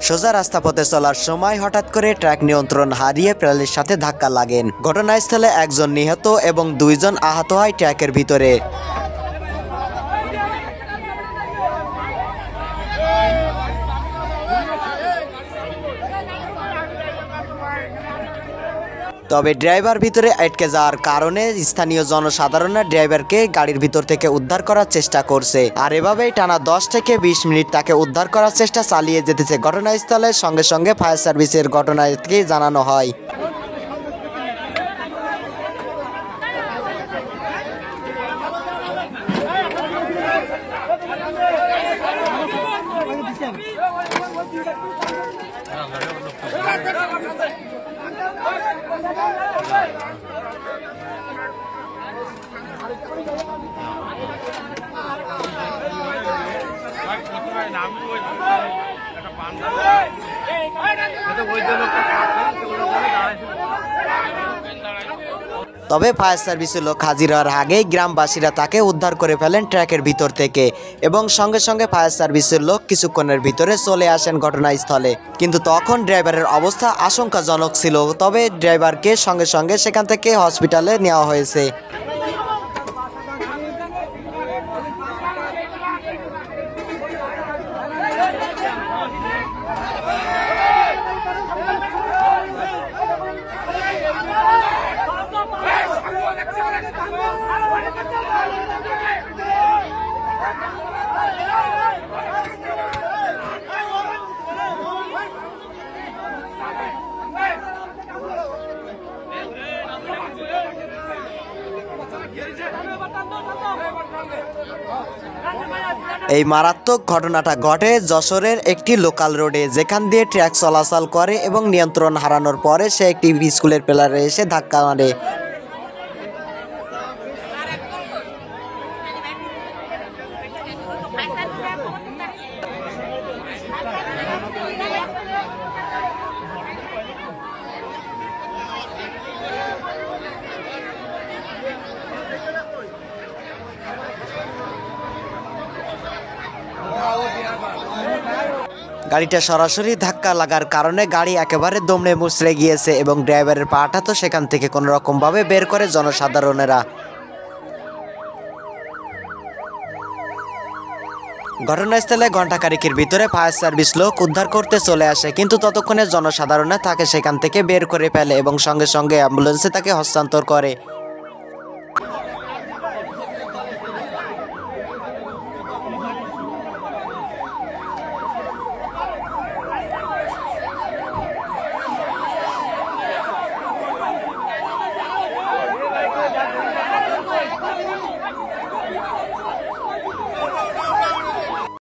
সোজা রাস্তাপথে চলার সময় হঠাৎ করে ট্রাক নিয়ন্ত্রণ হারিয়ে প্রাণীর সাথে ধাক্কা লাগেন। ঘটনাস্থলে একজন নিহত এবং 2 জন আহত হয় ট্রাকের ভিতরে। তবে ড্রাইভার ভিতরে আটকে যাওয়ার কারণে স্থানীয় জনসাধারণের ড্রাইভারকে গাড়ির ভিতর থেকে উদ্ধার করার চেষ্টা করছে। আর এভাবেই টানা 10 থেকে 20 মিনিট তাকে উদ্ধার করার চেষ্টা চালিয়ে যেতেছে। ঘটনাস্থলের সঙ্গে সঙ্গে ফায়ার সার্ভিসের ঘটনাকে জানানো হয়। তবে ফায়ার সার্ভিসের লোক হাজির হওয়ার আগেই গ্রামবাসীরা তাকে উদ্ধার করে ফেলেন ট্রাকের ভিতর থেকে এবং সঙ্গে সঙ্গে ফায়ার সার্ভিসের লোক কিছুক্ষণের ভিতরে চলে আসেন ঘটনাস্থলে। কিন্তু তখন ড্রাইভারের অবস্থা আশঙ্কাজনক ছিল। তবে ড্রাইভারকে সঙ্গে সঙ্গে সেখান থেকে হসপিটালে নেওয়া হয়েছে। এই মারাত্মক ঘটনাটা ঘটে যশোরের একটি লোকাল রোডে, যেখান দিয়ে ট্রাক চলাচল করে এবং নিয়ন্ত্রণ হারানোর পরে সে একটি স্কুলের পিলারে এসে ধাক্কা মারে। গাড়িটা সরাসরি ধাক্কা লাগার কারণে গাড়ি একেবারে দমড়ে মুচড়ে গিয়েছে এবং ড্রাইভারের পাটা তো সেখান থেকে কোনো রকমভাবে বের করে জনসাধারণেরা। ঘটনাস্থলে ঘণ্টাখানেকের ভিতরে ফায়ার সার্ভিস লোক উদ্ধার করতে চলে আসে, কিন্তু ততক্ষণে জনসাধারণরা তাকে সেখান থেকে বের করে ফেলে এবং সঙ্গে সঙ্গে অ্যাম্বুলেন্সে তাকে হস্তান্তর করে।